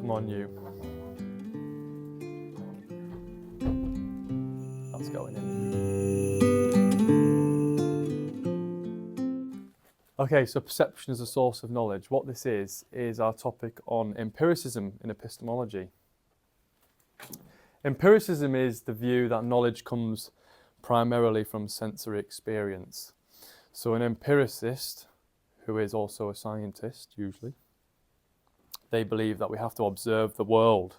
Come on, you. That's going in. Okay, so perception as a source of knowledge. What this is our topic on empiricism in epistemology. Empiricism is the view that knowledge comes primarily from sensory experience. So an empiricist, who is also a scientist usually, they believe that we have to observe the world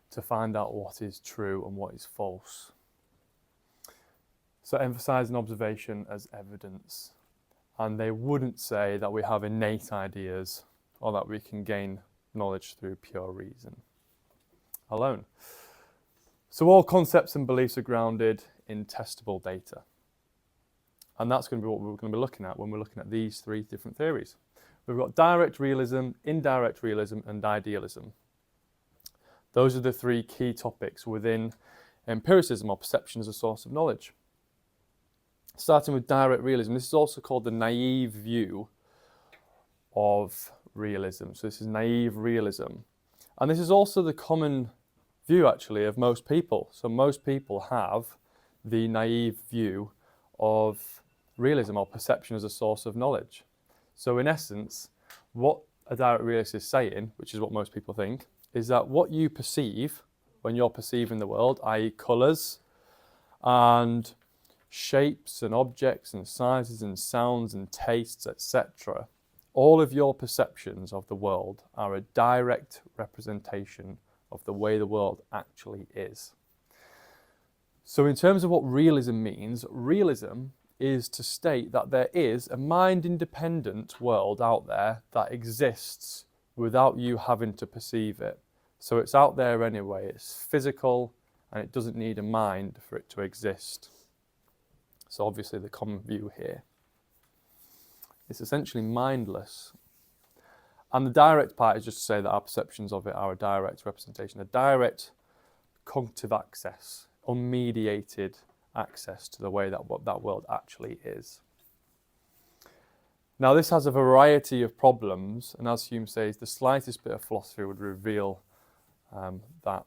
to find out what is true and what is false. So emphasising observation as evidence. And they wouldn't say that we have innate ideas or that we can gain knowledge through pure reason alone. So all concepts and beliefs are grounded in testable data. And that's going to be what we're going to be looking at when we're looking at these three different theories. We've got direct realism, indirect realism, and idealism. Those are the three key topics within empiricism, or perception as a source of knowledge. Starting with direct realism, this is also called the naive view of realism. So this is naive realism. And this is also the common view, actually, of most people. So most people have the naive view of realism, or perception as a source of knowledge. So in essence, what a direct realist is saying, which is what most people think, is that what you perceive when you're perceiving the world, i.e. colours and shapes and objects and sizes and sounds and tastes, etc., all of your perceptions of the world are a direct representation of the way the world actually is. So in terms of what realism means, realism is to state that there is a mind-independent world out there that exists without you having to perceive it. So it's out there anyway, it's physical, and it doesn't need a mind for it to exist. So obviously the common view here. It's essentially mindless. And the direct part is just to say that our perceptions of it are a direct representation, a direct cognitive access, unmediated access to the way that what that world actually is. Now this has a variety of problems, and as Hume says, the slightest bit of philosophy would reveal that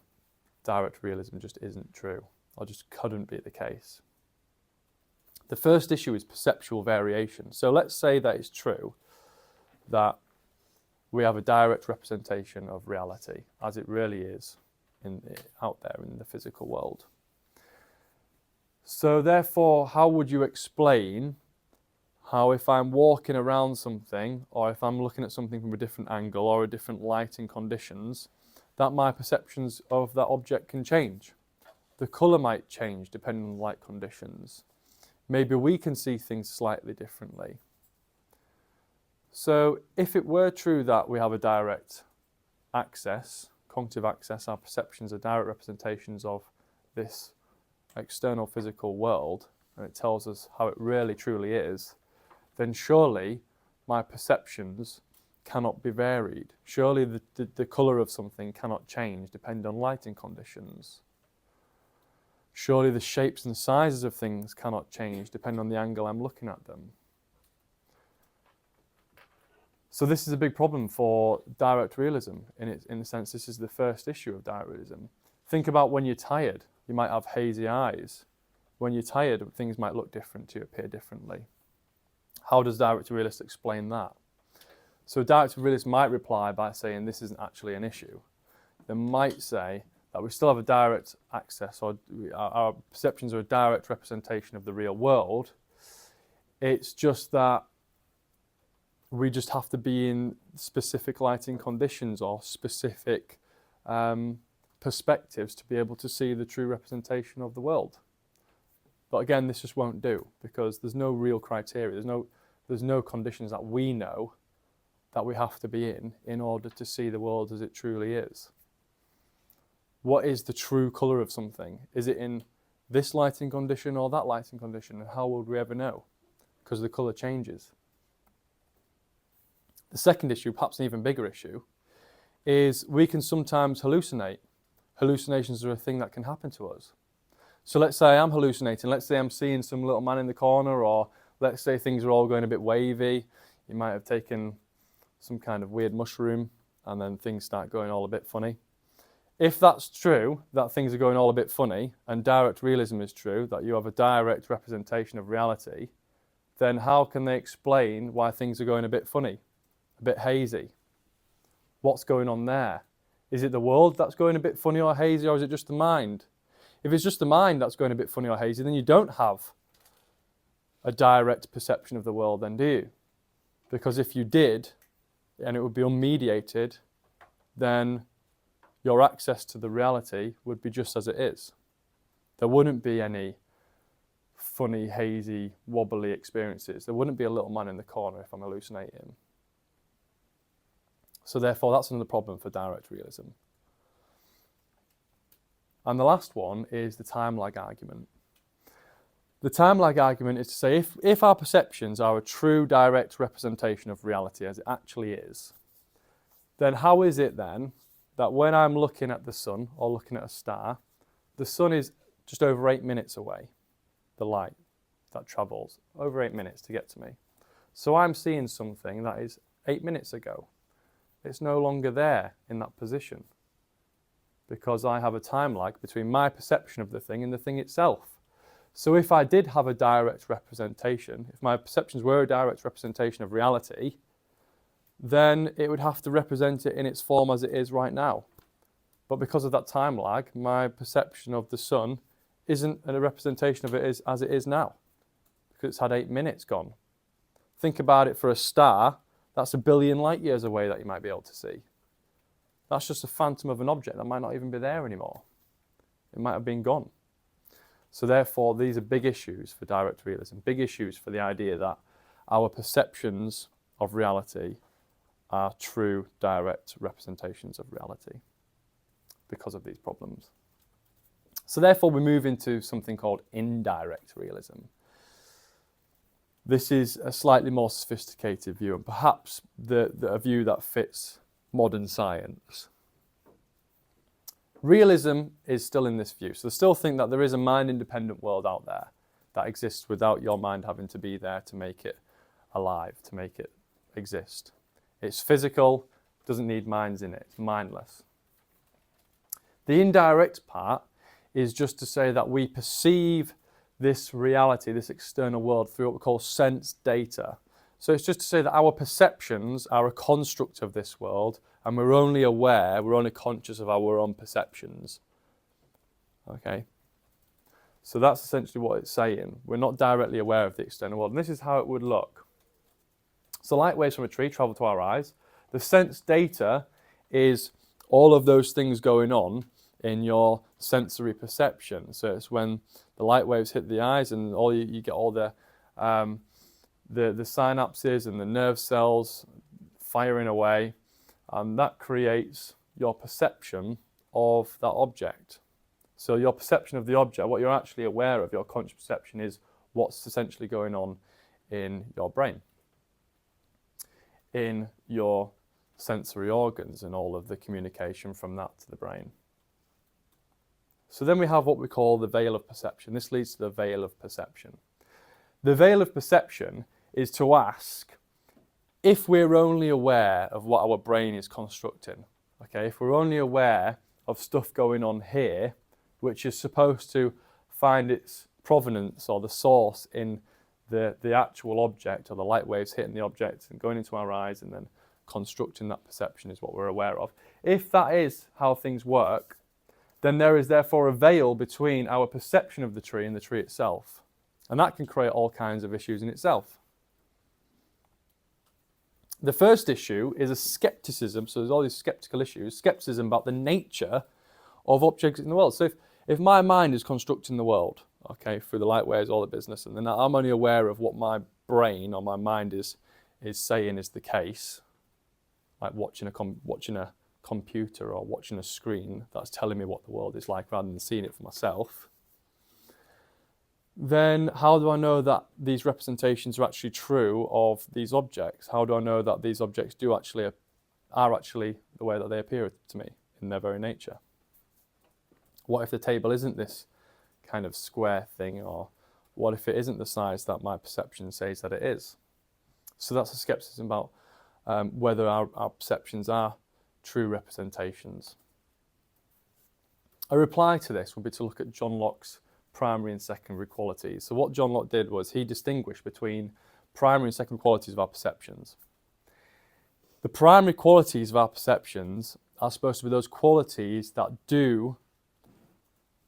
direct realism just isn't true, or just couldn't be the case. The first issue is perceptual variation. So let's say that it's true that we have a direct representation of reality as it really is out there in the physical world. So therefore, how would you explain how if I'm walking around something, or if I'm looking at something from a different angle or a different lighting conditions, that my perceptions of that object can change? The colour might change depending on light conditions. Maybe we can see things slightly differently. So if it were true that we have a direct access, cognitive access, our perceptions are direct representations of this external physical world, and it tells us how it really truly is, then surely my perceptions cannot be varied. Surely the colour of something cannot change depending on lighting conditions. Surely the shapes and sizes of things cannot change depending on the angle I'm looking at them. So this is a big problem for direct realism. In a sense, this is the first issue of direct realism. Think about when you're tired. You might have hazy eyes. When you're tired, things might look different to you, appear differently. How does direct realist explain that? So direct realist might reply by saying this isn't actually an issue. They might say that we still have a direct access, or our perceptions are a direct representation of the real world. It's just that we just have to be in specific lighting conditions or specific perspectives to be able to see the true representation of the world. But again, this just won't do, because there's no real criteria. There's no conditions that we know that we have to be in order to see the world as it truly is. What is the true colour of something? Is it in this lighting condition or that lighting condition? And how would we ever know? Because the colour changes. The second issue, perhaps an even bigger issue, is we can sometimes hallucinate. Hallucinations are a thing that can happen to us. So let's say I'm hallucinating. Let's say I'm seeing some little man in the corner, or let's say things are all going a bit wavy. You might have taken some kind of weird mushroom and then things start going all a bit funny. If that's true, that things are going all a bit funny, and direct realism is true, that you have a direct representation of reality, then how can they explain why things are going a bit funny, a bit hazy? What's going on there? Is it the world that's going a bit funny or hazy, or is it just the mind? If it's just the mind that's going a bit funny or hazy, then you don't have a direct perception of the world then, do you? Because if you did, and it would be unmediated, then your access to the reality would be just as it is. There wouldn't be any funny, hazy, wobbly experiences. There wouldn't be a little man in the corner if I'm hallucinating. So therefore, that's another problem for direct realism. And the last one is the time lag argument. The time lag argument is to say if our perceptions are a true direct representation of reality as it actually is, then how is it then that when I'm looking at the sun or looking at a star, the sun is just over 8 minutes away, the light that travels, over 8 minutes to get to me. So I'm seeing something that is 8 minutes ago. It's no longer there in that position because I have a time lag between my perception of the thing and the thing itself. So if I did have a direct representation, if my perceptions were a direct representation of reality, then it would have to represent it in its form as it is right now. But because of that time lag, my perception of the sun isn't a representation of it as it is now, because it's had 8 minutes gone. Think about it for a star, that's 1 billion light years away that you might be able to see. That's just a phantom of an object that might not even be there anymore. It might have been gone. So therefore, these are big issues for direct realism, big issues for the idea that our perceptions of reality are true direct representations of reality because of these problems. So therefore, we move into something called indirect realism. This is a slightly more sophisticated view, and perhaps a view that fits modern science. Realism is still in this view, so they still think that there is a mind-independent world out there that exists without your mind having to be there to make it alive, to make it exist. It's physical, doesn't need minds in it, it's mindless. The indirect part is just to say that we perceive this reality, this external world, through what we call sense data. So it's just to say that our perceptions are a construct of this world, and we're only aware, we're only conscious of our own perceptions. Okay? So that's essentially what it's saying. We're not directly aware of the external world. And this is how it would look. So light waves from a tree travel to our eyes. The sense data is all of those things going on in your sensory perception. So it's when the light waves hit the eyes and you get all the synapses and the nerve cells firing away, and that creates your perception of that object. So your perception of the object, what you're actually aware of, your conscious perception, is what's essentially going on in your brain, in your sensory organs, and all of the communication from that to the brain. So then we have what we call the veil of perception. This leads to the veil of perception. The veil of perception is to ask if we're only aware of what our brain is constructing. Okay, if we're only aware of stuff going on here, which is supposed to find its provenance or the source in the actual object, or the light waves hitting the object and going into our eyes and then constructing that perception is what we're aware of. If that is how things work, then there is therefore a veil between our perception of the tree and the tree itself. And that can create all kinds of issues in itself. The first issue is a skepticism, so there's all these skeptical issues, skepticism about the nature of objects in the world. So if my mind is constructing the world, okay, through the light waves, all the business, and then I'm only aware of what my brain or my mind is saying is the case, like watching a computer or watching a screen that's telling me what the world is like rather than seeing it for myself, then how do I know that these representations are actually true of these objects? How do I know that these objects are actually the way that they appear to me in their very nature? What if the table isn't this kind of square thing, or what if it isn't the size that my perception says that it is? So that's a skepticism about whether our perceptions are true representations. A reply to this would be to look at John Locke's primary and secondary qualities. So what John Locke did was he distinguished between primary and secondary qualities of our perceptions. The primary qualities of our perceptions are supposed to be those qualities that do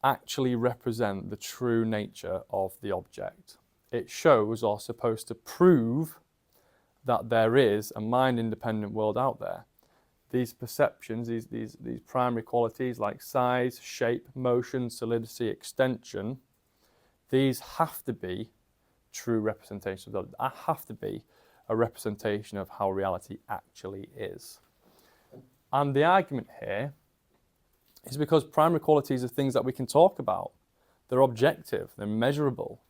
actually represent the true nature of the object. It shows, or supposed to prove, that there is a mind-independent world out there. These perceptions, these primary qualities like size, shape, motion, solidity, extension, these have to be true representations of that. Have to be a representation of how reality actually is. And the argument here is because primary qualities are things that we can talk about. They're objective, they're measurable.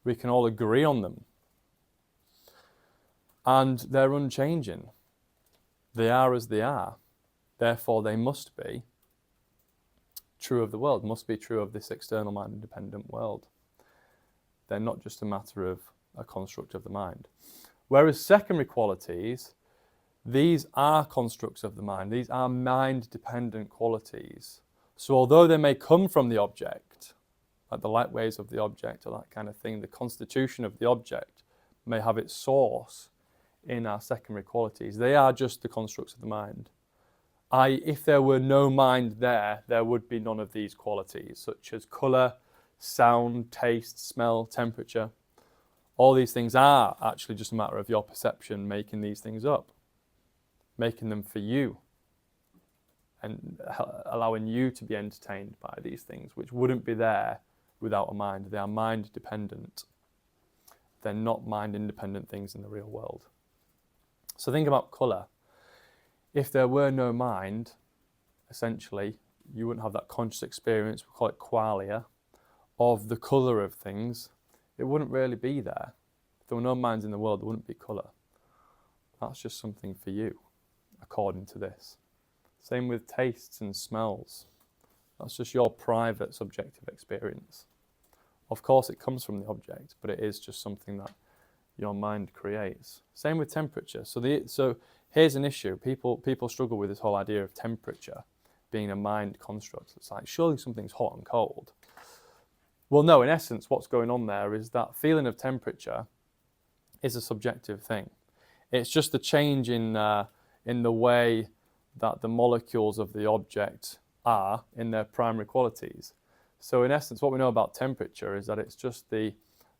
We can all agree on them. And they're unchanging. They are as they are. Therefore, they must be true of the world, must be true of this external mind-independent world. They're not just a matter of a construct of the mind. Whereas secondary qualities, these are constructs of the mind. These are mind-dependent qualities. So although they may come from the object, like the light waves of the object or that kind of thing, the constitution of the object may have its source in our secondary qualities. They are just the constructs of the mind. If there were no mind there would be none of these qualities, such as colour, sound, taste, smell, temperature. All these things are actually just a matter of your perception making these things up, making them for you, and allowing you to be entertained by these things, which wouldn't be there without a mind. They are mind-dependent. They're not mind-independent things in the real world. So think about colour. If there were no mind, essentially, you wouldn't have that conscious experience, we call it qualia, of the colour of things. It wouldn't really be there. If there were no minds in the world, there wouldn't be colour. That's just something for you, according to this. Same with tastes and smells. That's just your private subjective experience. Of course, it comes from the object, but it is just something that your mind creates. Same with temperature. So here's an issue. People struggle with this whole idea of temperature being a mind construct. It's like, surely something's hot and cold. Well, no, in essence, what's going on there is that feeling of temperature is a subjective thing. It's just a change in the way that the molecules of the object are in their primary qualities. So in essence, what we know about temperature is that it's just the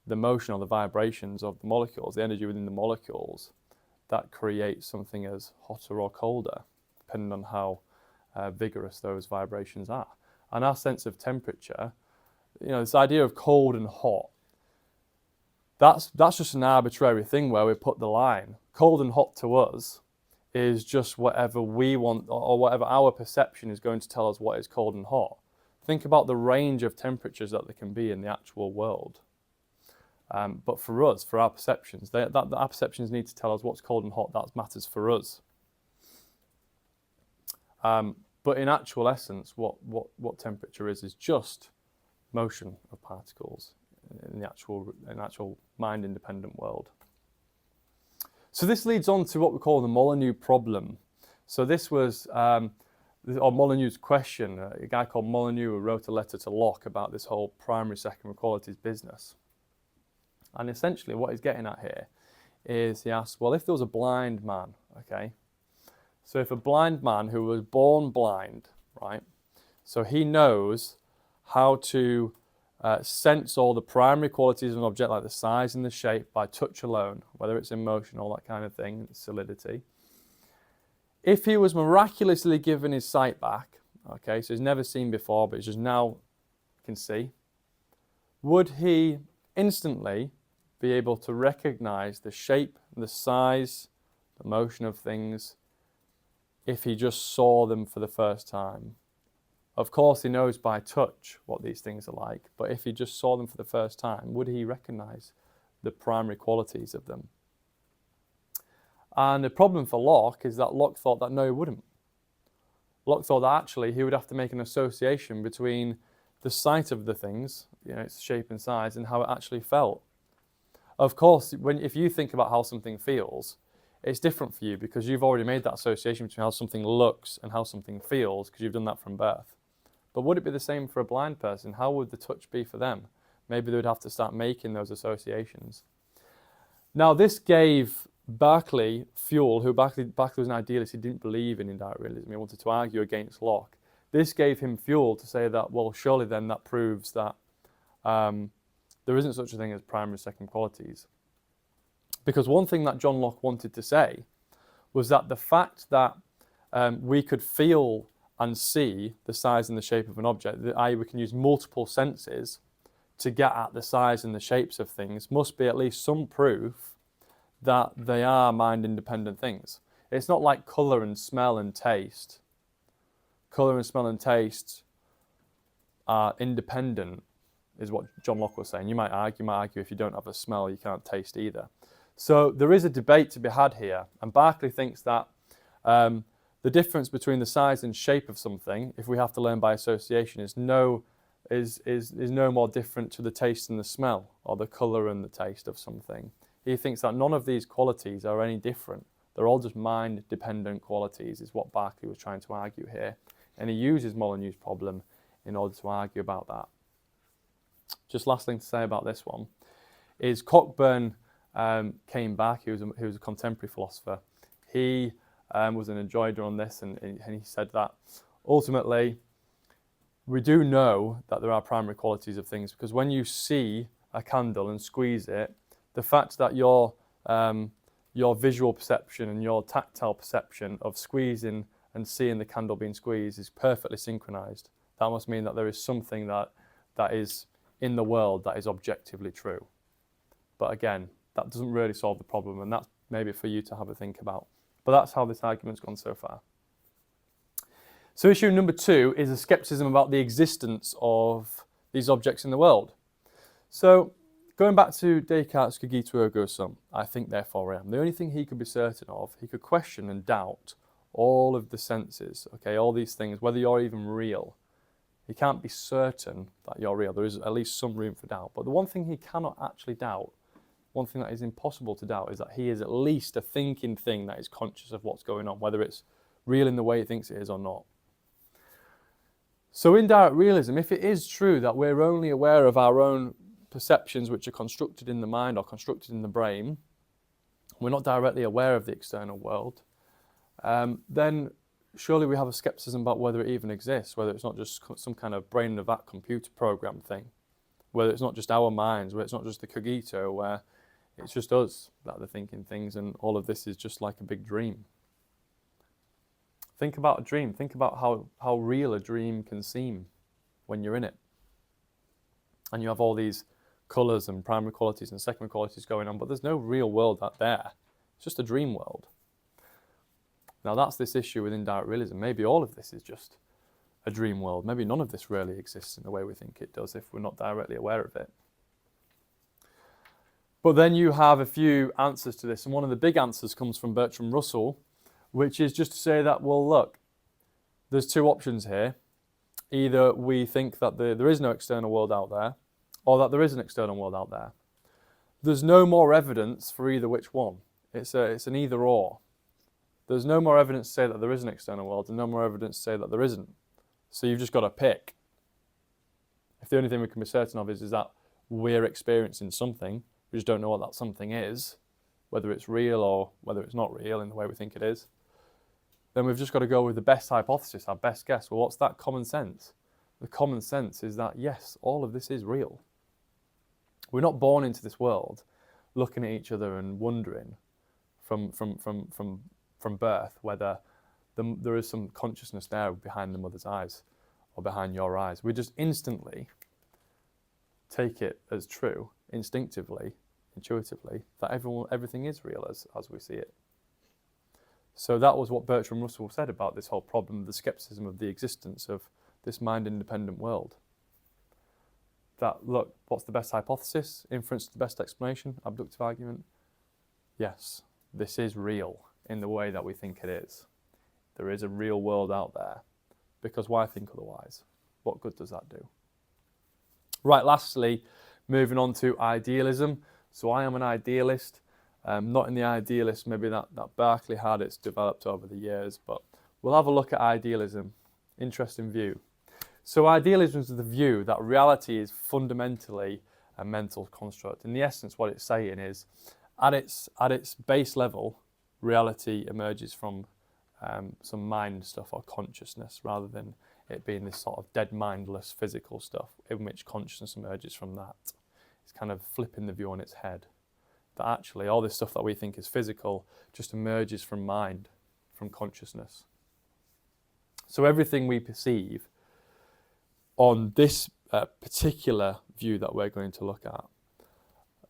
motion or the vibrations of the molecules, the energy within the molecules, that creates something as hotter or colder, depending on how vigorous those vibrations are. And our sense of temperature, this idea of cold and hot, that's just an arbitrary thing where we put the line. Cold and hot to us is just whatever we want, or whatever our perception is going to tell us what is cold and hot. Think about the range of temperatures that there can be in the actual world. But for us, for our perceptions, our perceptions need to tell us what's cold and hot. That matters for us. But in actual essence, what temperature is just motion of particles in the actual mind-independent world. So this leads on to what we call the Molyneax problem. So this was Molyneax's question. A guy called Molyneax who wrote a letter to Locke about this whole primary, secondary qualities business. And essentially what he's getting at here is he asks, well, if there was a blind man, okay? So if a blind man who was born blind, right? So he knows how to sense all the primary qualities of an object like the size and the shape by touch alone, whether it's in motion, all that kind of thing, solidity. If he was miraculously given his sight back, okay, so he's never seen before, but he just now can see, would he instantly be able to recognize the shape, the size, the motion of things if he just saw them for the first time? Of course, he knows by touch what these things are like, but if he just saw them for the first time, would he recognize the primary qualities of them? And the problem for Locke is that Locke thought that no, he wouldn't. Locke thought that actually he would have to make an association between the sight of the things, its shape and size, and how it actually felt. Of course, if you think about how something feels, it's different for you because you've already made that association between how something looks and how something feels because you've done that from birth. But would it be the same for a blind person? How would the touch be for them? Maybe they would have to start making those associations. Now, this gave Berkeley fuel, who Berkeley was an idealist. He didn't believe in indirect realism. He wanted to argue against Locke. This gave him fuel to say that, well, surely then that proves that there isn't such a thing as primary and second qualities. Because one thing that John Locke wanted to say was that the fact that we could feel and see the size and the shape of an object, i.e. we can use multiple senses to get at the size and the shapes of things, must be at least some proof that they are mind-independent things. It's not like colour and smell and taste. Colour and smell and taste are independent, is what John Locke was saying. You might argue if you don't have a smell, you can't taste either. So there is a debate to be had here, and Berkeley thinks that the difference between the size and shape of something, if we have to learn by association, is no more different to the taste and the smell, or the colour and the taste of something. He thinks that none of these qualities are any different. They're all just mind-dependent qualities, is what Berkeley was trying to argue here. And he uses Molyneax's problem in order to argue about that. Just last thing to say about this one is Cockburn came back. He was a contemporary philosopher. He was an enjoyer on this, and he said that ultimately we do know that there are primary qualities of things, because when you see a candle and squeeze it, the fact that your visual perception and your tactile perception of squeezing and seeing the candle being squeezed is perfectly synchronized. That must mean that there is something that is in the world that is objectively true. But again, that doesn't really solve the problem, and that's maybe for you to have a think about. But that's how this argument's gone so far. So issue number 2 is a skepticism about the existence of these objects in the world. So going back to Descartes' cogito ergo sum, I think therefore I am. The only thing he could be certain of, he could question and doubt all of the senses, okay, all these things, whether you're even real. He can't be certain that you're real. There is at least some room for doubt. But the one thing he cannot actually doubt, one thing that is impossible to doubt, is that he is at least a thinking thing that is conscious of what's going on, whether it's real in the way he thinks it is or not. So indirect realism, if it is true that we're only aware of our own perceptions which are constructed in the mind or constructed in the brain, we're not directly aware of the external world, then surely we have a skepticism about whether it even exists, whether it's not just some kind of brain in a vat computer program thing, whether it's not just our minds, whether it's not just the cogito, where it's just us that are thinking things and all of this is just like a big dream. Think about a dream. Think about how real a dream can seem when you're in it. And you have all these colours and primary qualities and secondary qualities going on, but there's no real world out there. It's just a dream world. Now that's this issue with indirect realism. Maybe all of this is just a dream world. Maybe none of this really exists in the way we think it does if we're not directly aware of it. But then you have a few answers to this, and one of the big answers comes from Bertrand Russell, which is just to say that, well, look, there's two options here. Either we think that there is no external world out there, or that there is an external world out there. There's no more evidence for either which one. It's an either or. There's no more evidence to say that there is an external world, and no more evidence to say that there isn't. So you've just got to pick. If the only thing we can be certain of is that we're experiencing something, we just don't know what that something is, whether it's real or whether it's not real in the way we think it is, then we've just got to go with the best hypothesis, our best guess. Well, what's that? Common sense. The common sense is that, yes, all of this is real. We're not born into this world looking at each other and wondering from birth whether there is some consciousness there behind the mother's eyes or behind your eyes. We just instantly take it as true, instinctively, intuitively, that everything is real as we see it. So that was what Bertrand Russell said about this whole problem, the skepticism of the existence of this mind-independent world. That, look, what's the best hypothesis? Inference is the best explanation? Abductive argument? Yes, this is real in the way that we think it is. There is a real world out there. Because why think otherwise? What good does that do? Right, lastly, moving on to idealism. So I am an idealist. Not in the idealist maybe that Berkeley had. It's developed over the years, but we'll have a look at idealism. Interesting view. So idealism is the view that reality is fundamentally a mental construct. In the essence, what it's saying is, at its base level, reality emerges from some mind stuff or consciousness, rather than it being this sort of dead, mindless physical stuff in which consciousness emerges from that. It's kind of flipping the view on its head. That actually all this stuff that we think is physical just emerges from mind, from consciousness. So everything we perceive on this particular view that we're going to look at,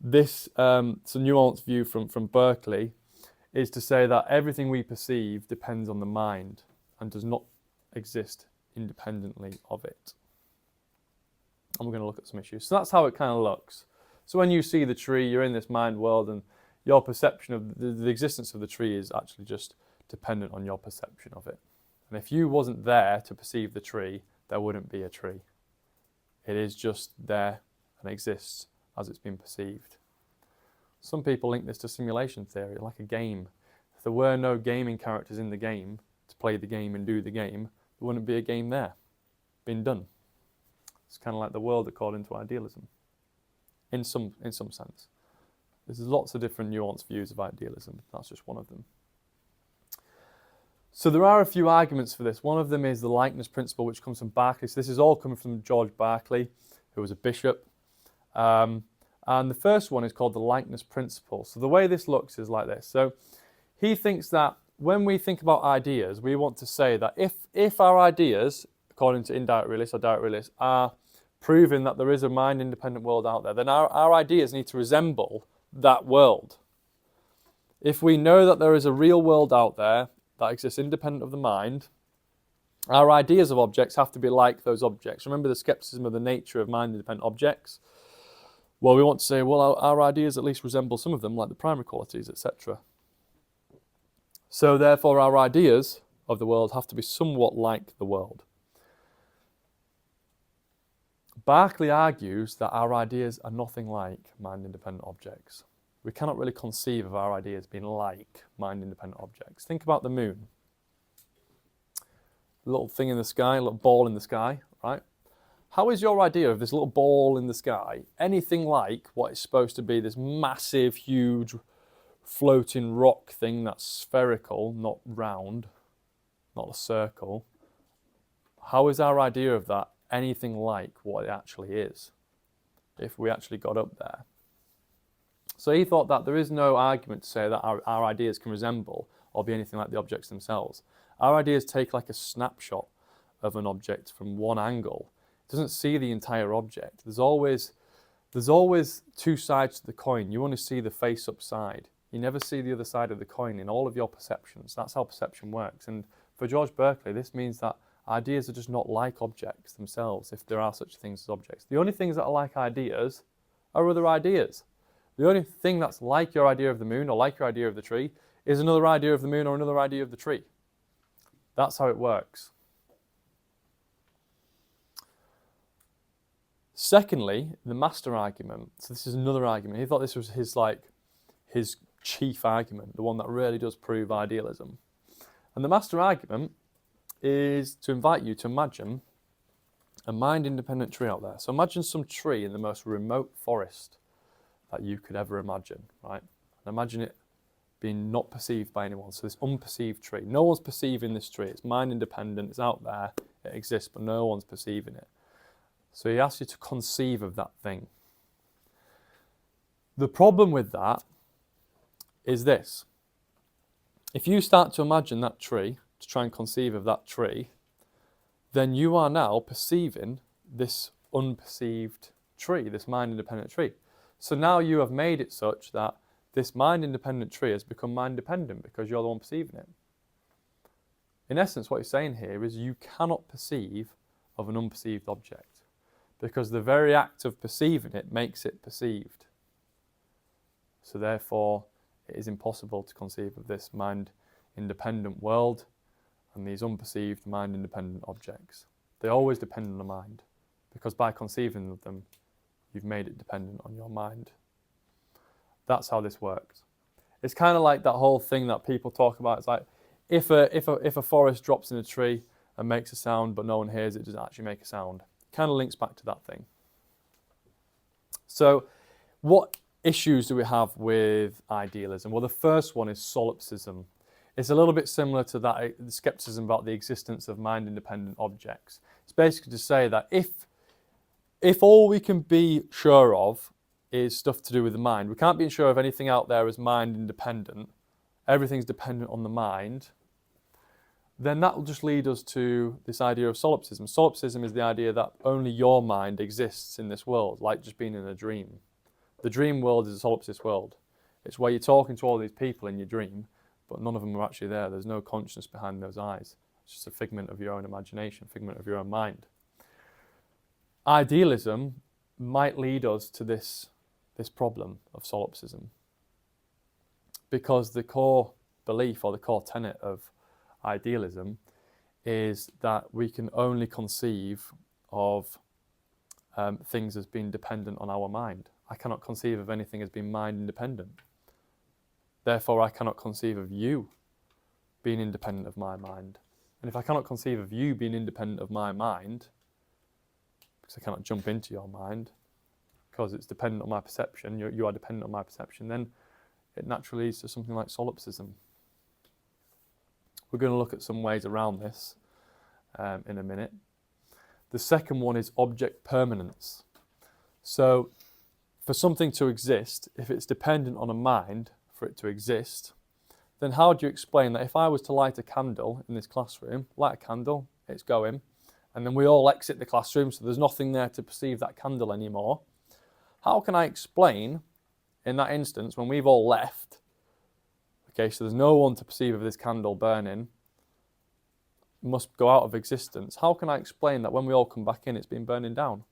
this it's a nuanced view from Berkeley, is to say that everything we perceive depends on the mind and does not exist independently of it. And we're going to look at some issues. So that's how it kind of looks. So when you see the tree, you're in this mind world, and your perception of the existence of the tree is actually just dependent on your perception of it. And if you wasn't there to perceive the tree, there wouldn't be a tree. It is just there and exists as it's been perceived. Some people link this to simulation theory, like a game. If there were no gaming characters in the game to play the game and do the game, there wouldn't be a game there, been done. It's kind of like the world according to idealism, in some sense. There's lots of different nuanced views of idealism. That's just one of them. So there are a few arguments for this. One of them is the likeness principle, which comes from Berkeley. So this is all coming from George Berkeley, who was a bishop. And the first one is called the likeness principle. So the way this looks is like this. So he thinks that when we think about ideas, we want to say that if our ideas, according to indirect realists or direct realists, are proving that there is a mind-independent world out there, then our ideas need to resemble that world. If we know that there is a real world out there that exists independent of the mind, our ideas of objects have to be like those objects. Remember the skepticism of the nature of mind-independent objects? Well, we want to say, well, our ideas at least resemble some of them, like the primary qualities, etc. So therefore, our ideas of the world have to be somewhat like the world. Berkeley argues that our ideas are nothing like mind-independent objects. We cannot really conceive of our ideas being like mind-independent objects. Think about the moon. A little thing in the sky, a little ball in the sky, right? How is your idea of this little ball in the sky anything like what is supposed to be this massive, huge, floating rock thing that's spherical, not round, not a circle? How is our idea of that anything like what it actually is, if we actually got up there? So he thought that there is no argument to say that our ideas can resemble or be anything like the objects themselves. Our ideas take like a snapshot of an object from one angle. It doesn't see the entire object. There's always two sides to the coin. You only see the face-up side. You never see the other side of the coin in all of your perceptions. That's how perception works. And for George Berkeley, this means that ideas are just not like objects themselves, if there are such things as objects. The only things that are like ideas are other ideas. The only thing that's like your idea of the moon or like your idea of the tree is another idea of the moon or another idea of the tree. That's how it works. Secondly, the master argument. So this is another argument. He thought this was his chief argument, the one that really does prove idealism. And the master argument is to invite you to imagine a mind-independent tree out there. So imagine some tree in the most remote forest that you could ever imagine, right? And imagine it being not perceived by anyone. So this unperceived tree. No one's perceiving this tree. It's mind-independent. It's out there. It exists, but no one's perceiving it. So he asks you to conceive of that thing. The problem with that is this. If you start to imagine that tree, to try and conceive of that tree, then you are now perceiving this unperceived tree, this mind-independent tree. So now you have made it such that this mind-independent tree has become mind-dependent because you're the one perceiving it. In essence, what he's saying here is you cannot perceive of an unperceived object because the very act of perceiving it makes it perceived. So therefore, it is impossible to conceive of this mind-independent world and these unperceived mind-independent objects. They always depend on the mind because by conceiving of them, you've made it dependent on your mind. That's how this works. It's kind of like that whole thing that people talk about. It's like if a forest drops in a tree and makes a sound but no one hears it, does it actually make a sound? Kind of links back to that thing. So what issues do we have with idealism? Well, the first one is solipsism. It's a little bit similar to that skepticism about the existence of mind-independent objects. It's basically to say that if all we can be sure of is stuff to do with the mind, we can't be sure of anything out there as mind-independent, everything's dependent on the mind, then that will just lead us to this idea of solipsism. Solipsism is the idea that only your mind exists in this world, like just being in a dream. The dream world is a solipsist world. It's where you're talking to all these people in your dream, but none of them are actually there. There's no consciousness behind those eyes. It's just a figment of your own imagination, figment of your own mind. Idealism might lead us to this problem of solipsism, because the core belief or the core tenet of idealism is that we can only conceive of things as being dependent on our mind. I cannot conceive of anything as being mind independent. Therefore, I cannot conceive of you being independent of my mind. And if I cannot conceive of you being independent of my mind, because I cannot jump into your mind, because it's dependent on my perception, you are dependent on my perception, then it naturally leads to something like solipsism. We're going to look at some ways around this in a minute. The second one is object permanence. So for something to exist, if it's dependent on a mind for it to exist, then how do you explain that if I was to light a candle in this classroom, light a candle, it's going, and then we all exit the classroom, so there's nothing there to perceive that candle anymore, how can I explain in that instance when we've all left, okay, so there's no one to perceive of this candle burning, must go out of existence, how can I explain that when we all come back in it's been burning down?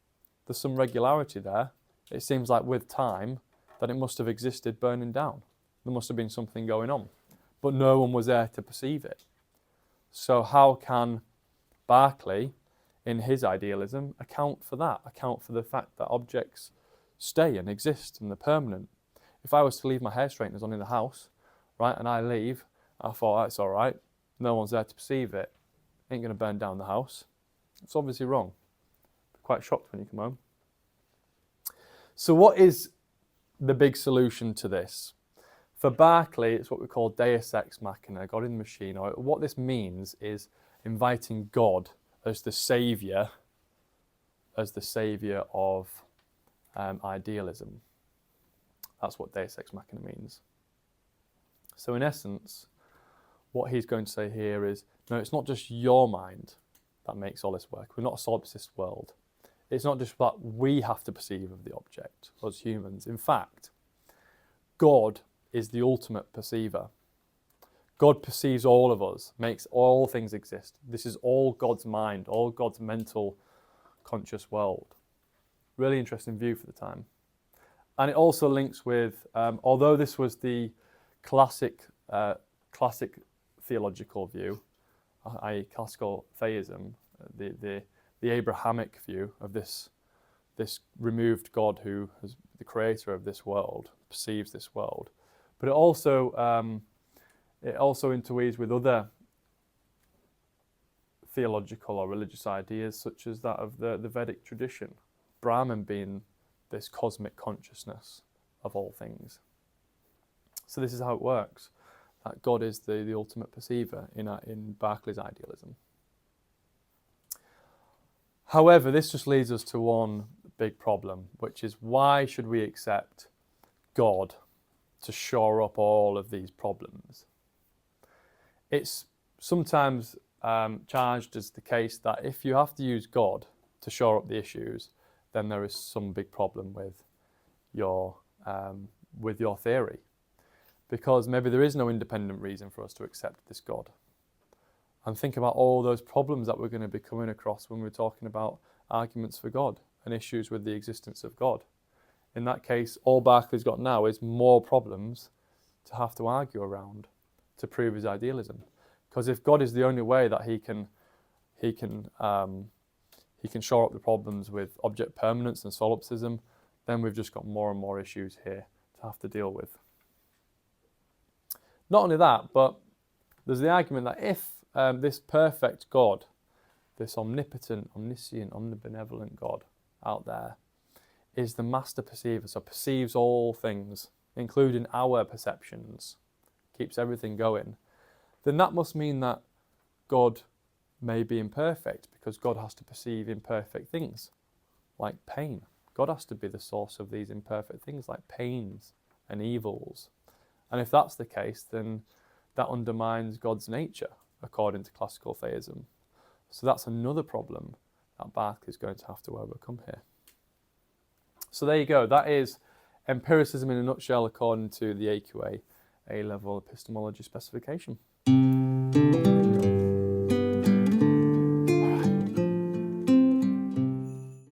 There's some regularity there. It seems like with time that it must have existed burning down. There must have been something going on, but no one was there to perceive it. So how can Berkeley, in his idealism, account for that, account for the fact that objects stay and exist and they're permanent? If I was to leave my hair straighteners on in the house, right, and I leave, I thought, that's all right, no one's there to perceive it, ain't going to burn down the house. It's obviously wrong. Quite shocked when you come home. So what is the big solution to this? For Berkeley, it's what we call Deus ex machina, God in the machine. Or what this means is inviting God as the saviour of idealism. That's what Deus ex machina means. So in essence, what he's going to say here is, no, it's not just your mind that makes all this work. We're not a solipsist world. It's not just what we have to perceive of the object as humans. In fact, God is the ultimate perceiver. God perceives all of us, makes all things exist. This is all God's mind, all God's mental, conscious world. Really interesting view for the time. And it also links with, although this was the classic theological view, i.e. classical theism, the Abrahamic view of this removed God who is the creator of this world, perceives this world. But it also interweaves with other theological or religious ideas, such as that of the Vedic tradition, Brahman being this cosmic consciousness of all things. So this is how it works, that God is the ultimate perceiver in Berkeley's idealism. However, this just leads us to one big problem, which is why should we accept God to shore up all of these problems? It's sometimes charged as the case that if you have to use God to shore up the issues, then there is some big problem with your theory, because maybe there is no independent reason for us to accept this God. And think about all those problems that we're going to be coming across when we're talking about arguments for God and issues with the existence of God. In that case, all Berkeley's got now is more problems to have to argue around to prove his idealism. Because if God is the only way that he can shore up the problems with object permanence and solipsism, then we've just got more and more issues here to have to deal with. Not only that, but there's the argument that if this perfect God, this omnipotent, omniscient, omnibenevolent God out there, is the master perceiver, so perceives all things, including our perceptions, keeps everything going, then that must mean that God may be imperfect, because God has to perceive imperfect things, like pain. God has to be the source of these imperfect things, like pains and evils. And if that's the case, then that undermines God's nature, according to classical theism. So that's another problem that Berkeley is going to have to overcome here. So there you go. That is empiricism in a nutshell, according to the AQA A-level epistemology specification.